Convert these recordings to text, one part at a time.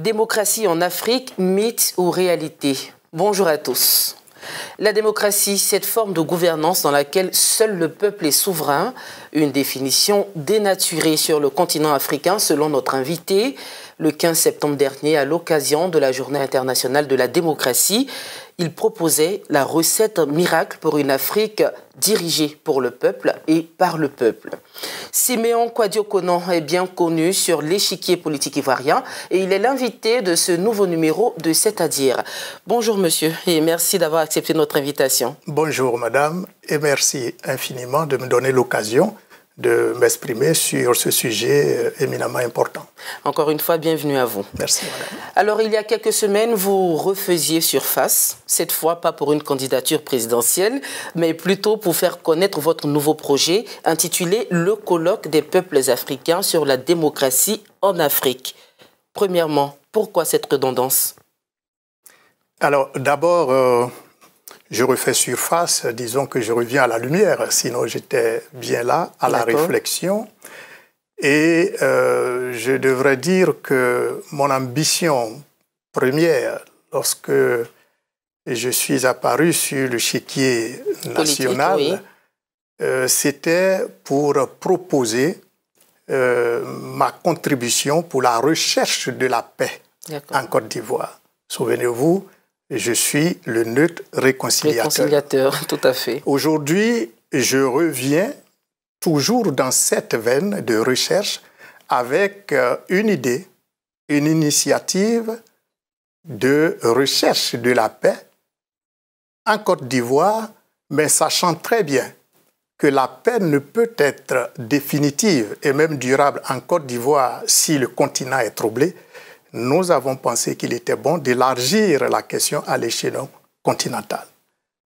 Démocratie en Afrique, mythe ou réalité? Bonjour à tous. La démocratie, cette forme de gouvernance dans laquelle seul le peuple est souverain, une définition dénaturée sur le continent africain selon notre invité. Le 15 septembre dernier, à l'occasion de la Journée internationale de la démocratie, il proposait la recette miracle pour une Afrique dirigée pour le peuple et par le peuple. Siméon Kouadio Konan est bien connu sur l'échiquier politique ivoirien et il est l'invité de ce nouveau numéro de C'est-à-dire. Bonjour monsieur et merci d'avoir accepté notre invitation. Bonjour madame et merci infiniment de me donner l'occasion de m'exprimer sur ce sujet éminemment important. Encore une fois, bienvenue à vous. Merci madame. Alors, il y a quelques semaines, vous refaisiez surface, cette fois pas pour une candidature présidentielle, mais plutôt pour faire connaître votre nouveau projet intitulé « Le colloque des peuples africains sur la démocratie en Afrique ». Premièrement, pourquoi cette redondance? Alors, d'abord, je refais surface, disons que je reviens à la lumière, sinon j'étais bien là, à la réflexion. Et je devrais dire que mon ambition première, lorsque je suis apparu sur l'échiquier national, c'était pour proposer ma contribution pour la recherche de la paix en Côte d'Ivoire. Souvenez-vous, je suis le neutre réconciliateur. Réconciliateur, tout à fait. Aujourd'hui, je reviens toujours dans cette veine de recherche avec une idée, une initiative de recherche de la paix en Côte d'Ivoire, mais sachant très bien que la paix ne peut être définitive et même durable en Côte d'Ivoire si le continent est troublé. Nous avons pensé qu'il était bon d'élargir la question à l'échelon continental.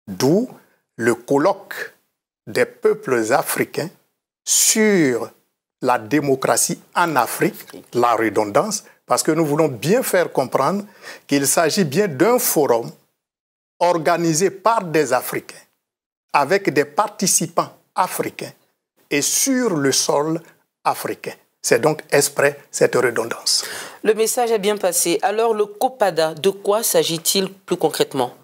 D'où le colloque des peuples africains sur la démocratie en Afrique, la redondance, parce que nous voulons bien faire comprendre qu'il s'agit bien d'un forum organisé par des Africains, avec des participants africains et sur le sol africain. C'est donc exprès cette redondance. Le message est bien passé. Alors le COPADA, de quoi s'agit-il plus concrètement?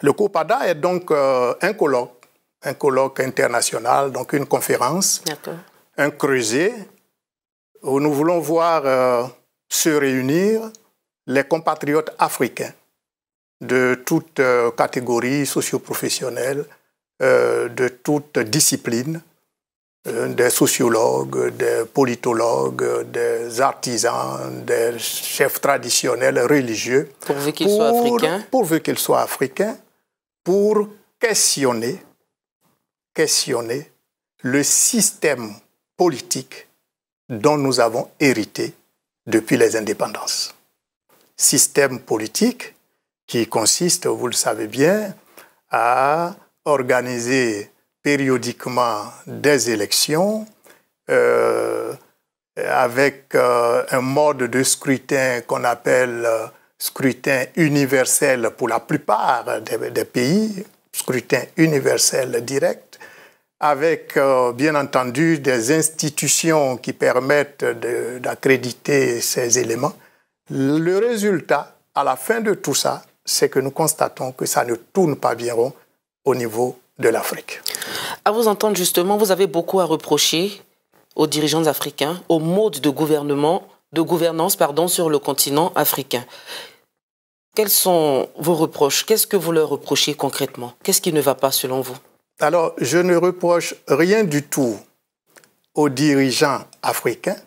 Le COPADA est donc un colloque international, donc une conférence, un creuset, où nous voulons voir se réunir les compatriotes africains de toutes catégories socio-professionnelles, de toutes disciplines, des sociologues, des politologues, des artisans, des chefs traditionnels religieux. Pourvu qu'ils soient africains. Pourvu qu'ils soient africains, pour questionner le système politique dont nous avons hérité depuis les indépendances. Système politique qui consiste, vous le savez bien, à organiser périodiquement des élections avec un mode de scrutin qu'on appelle scrutin universel pour la plupart des pays, scrutin universel direct, avec bien entendu des institutions qui permettent d'accréditer ces éléments. Le résultat, à la fin de tout ça, c'est que nous constatons que ça ne tourne pas bien rond au niveau de l'Afrique. À vous entendre justement, vous avez beaucoup à reprocher aux dirigeants africains, au mode de gouvernance sur le continent africain. Quels sont vos reproches? Qu'est-ce que vous leur reprochez concrètement? Qu'est-ce qui ne va pas selon vous? Alors, je ne reproche rien du tout aux dirigeants africains.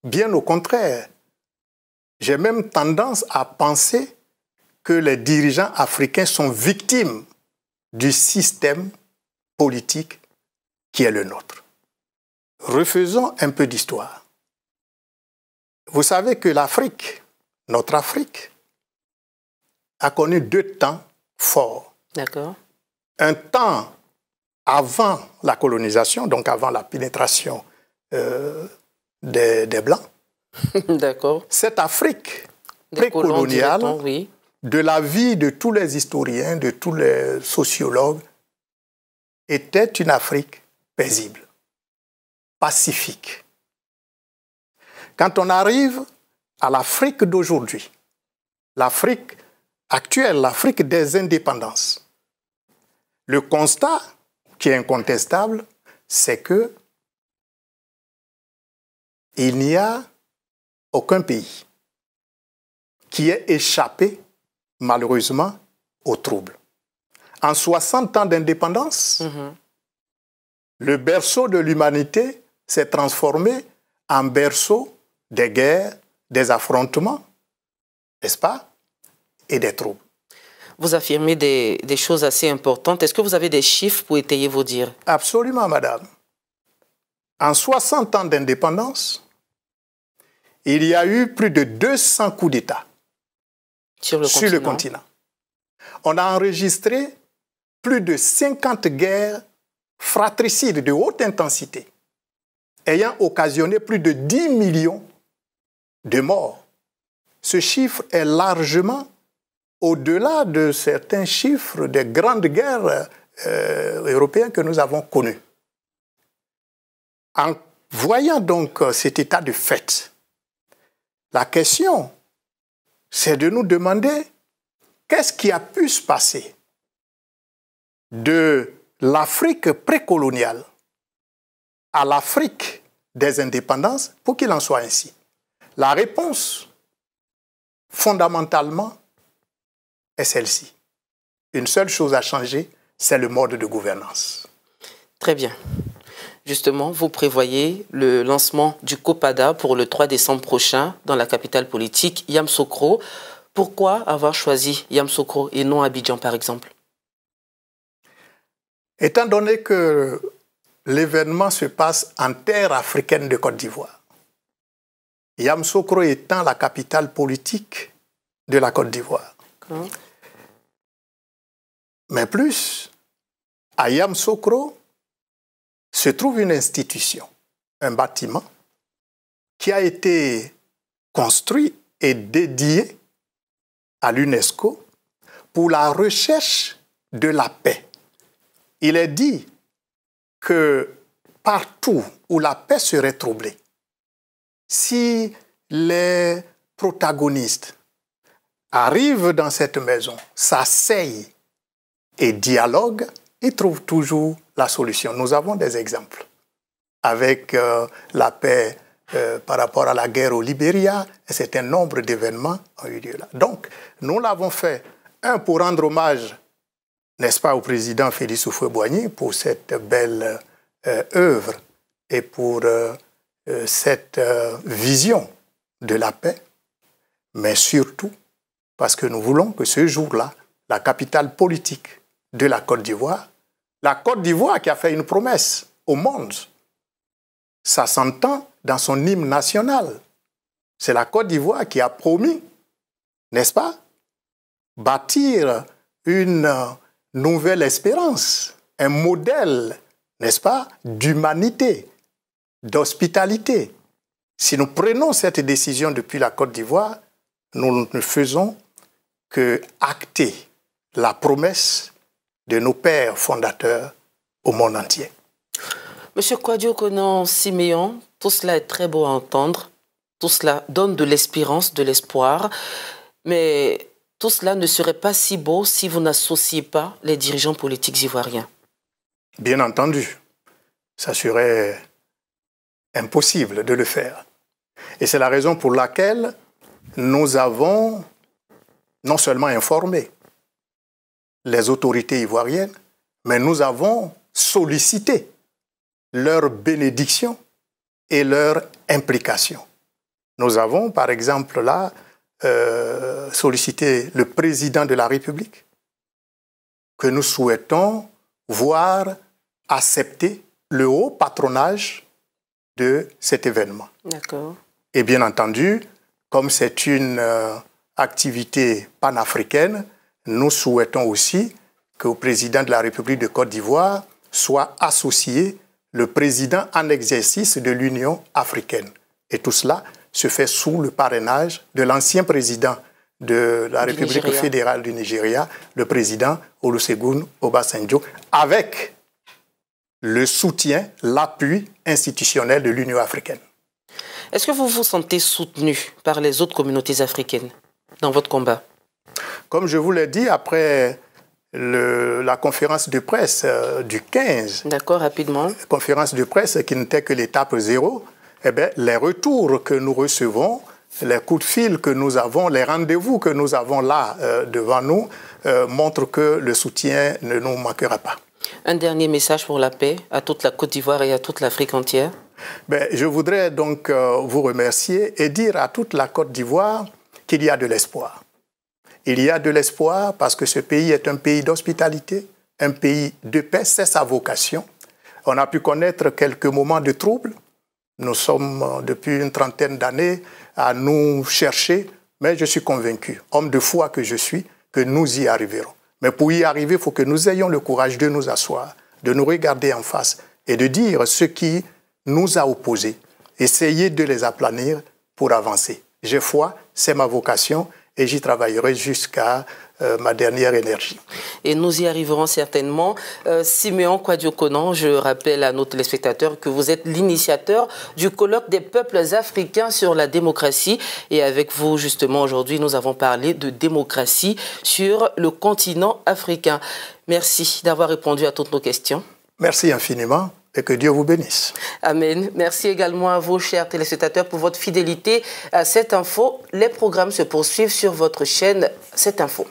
Bien au contraire. J'ai même tendance à penser que les dirigeants africains sont victimes du système politique qui est le nôtre. Refaisons un peu d'histoire. Vous savez que l'Afrique, notre Afrique, a connu deux temps forts. D'accord. Un temps avant la colonisation, donc avant la pénétration des Blancs. D'accord. Cette Afrique précoloniale, oui, de l'avis de tous les historiens, de tous les sociologues, était une Afrique paisible, pacifique. Quand on arrive à l'Afrique d'aujourd'hui, l'Afrique actuelle, l'Afrique des indépendances, le constat qui est incontestable, c'est que il n'y a aucun pays qui ait échappé, malheureusement, aux troubles. En 60 ans d'indépendance, le berceau de l'humanité s'est transformé en berceau des guerres, des affrontements, n'est-ce pas, et des troubles. Vous affirmez des choses assez importantes. Est-ce que vous avez des chiffres pour étayer vos dires? Absolument, madame. En 60 ans d'indépendance, il y a eu plus de 200 coups d'État sur le continent. On a enregistré plus de 50 guerres fratricides de haute intensité, ayant occasionné plus de 10 millions de morts. Ce chiffre est largement au-delà de certains chiffres des grandes guerres européennes que nous avons connues. En voyant donc cet état de fait, la question, c'est de nous demander qu'est-ce qui a pu se passer de l'Afrique précoloniale à l'Afrique des indépendances pour qu'il en soit ainsi. La réponse, fondamentalement, est celle-ci. Une seule chose a changé, c'est le mode de gouvernance. Très bien. Justement, vous prévoyez le lancement du COPADA pour le 3 décembre prochain dans la capitale politique, Yamoussoukro. Pourquoi avoir choisi Yamoussoukro et non Abidjan, par exemple? Étant donné que l'événement se passe en terre africaine de Côte d'Ivoire, Yamoussoukro étant la capitale politique de la Côte d'Ivoire. Mais plus, à Yamoussoukro se trouve une institution, un bâtiment qui a été construit et dédié à l'UNESCO pour la recherche de la paix. Il est dit que partout où la paix serait troublée, si les protagonistes arrivent dans cette maison, s'asseyent et dialoguent, ils trouvent toujours la solution. Nous avons des exemples. Avec la paix par rapport à la guerre au Libéria, un certain nombre d'événements ont eu lieu là. Donc, nous l'avons fait, pour rendre hommage, n'est-ce pas, au président Félix Houphouët-Boigny pour cette belle œuvre et pour cette vision de la paix, mais surtout parce que nous voulons que ce jour-là, la capitale politique de la Côte d'Ivoire qui a fait une promesse au monde, ça s'entend dans son hymne national. C'est la Côte d'Ivoire qui a promis, n'est-ce pas, bâtir une nouvelle espérance, un modèle, n'est-ce pas, d'humanité, d'hospitalité. Si nous prenons cette décision depuis la Côte d'Ivoire, nous ne faisons que acter la promesse de nos pères fondateurs au monde entier. Monsieur Kouadio Konan Siméon, tout cela est très beau à entendre, tout cela donne de l'espérance, de l'espoir, mais tout cela ne serait pas si beau si vous n'associez pas les dirigeants politiques ivoiriens. Bien entendu, ça serait impossible de le faire. Et c'est la raison pour laquelle nous avons non seulement informé les autorités ivoiriennes, mais nous avons sollicité leur bénédiction et leur implication. Nous avons, par exemple, là, sollicité le président de la République, que nous souhaitons voir accepter le haut patronage de cet événement. D'accord. Et bien entendu, comme c'est une activité panafricaine, nous souhaitons aussi qu'au président de la République de Côte d'Ivoire soit associé le président en exercice de l'Union africaine. Et tout cela se fait sous le parrainage de l'ancien président de la République fédérale du Nigeria, le président Olusegun Obasanjo, avec le soutien, l'appui institutionnel de l'Union africaine. Est-ce que vous vous sentez soutenu par les autres communautés africaines dans votre combat? Comme je vous l'ai dit, après la conférence de presse du 15, d'accord, rapidement. Conférence de presse qui n'était que l'étape 0, eh bien, les retours que nous recevons, les coups de fil que nous avons, les rendez-vous que nous avons là devant nous, montrent que le soutien ne nous manquera pas. Un dernier message pour la paix à toute la Côte d'Ivoire et à toute l'Afrique entière? Ben, je voudrais donc vous remercier et dire à toute la Côte d'Ivoire qu'il y a de l'espoir. Il y a de l'espoir parce que ce pays est un pays d'hospitalité, un pays de paix, c'est sa vocation. On a pu connaître quelques moments de trouble. Nous sommes depuis une trentaine d'années à nous chercher, mais je suis convaincu, homme de foi que je suis, que nous y arriverons. Mais pour y arriver, il faut que nous ayons le courage de nous asseoir, de nous regarder en face et de dire ce qui nous a opposés. Essayer de les aplanir pour avancer. J'ai foi, c'est ma vocation et j'y travaillerai jusqu'à ma dernière énergie. Et nous y arriverons certainement. Siméon Kouadio-Konan, je rappelle à nos téléspectateurs que vous êtes l'initiateur du colloque des peuples africains sur la démocratie. Et avec vous, justement, aujourd'hui, nous avons parlé de démocratie sur le continent africain. Merci d'avoir répondu à toutes nos questions. Merci infiniment. Et que Dieu vous bénisse. Amen. Merci également à vous, chers téléspectateurs, pour votre fidélité à cette info. Les programmes se poursuivent sur votre chaîne Cette Info.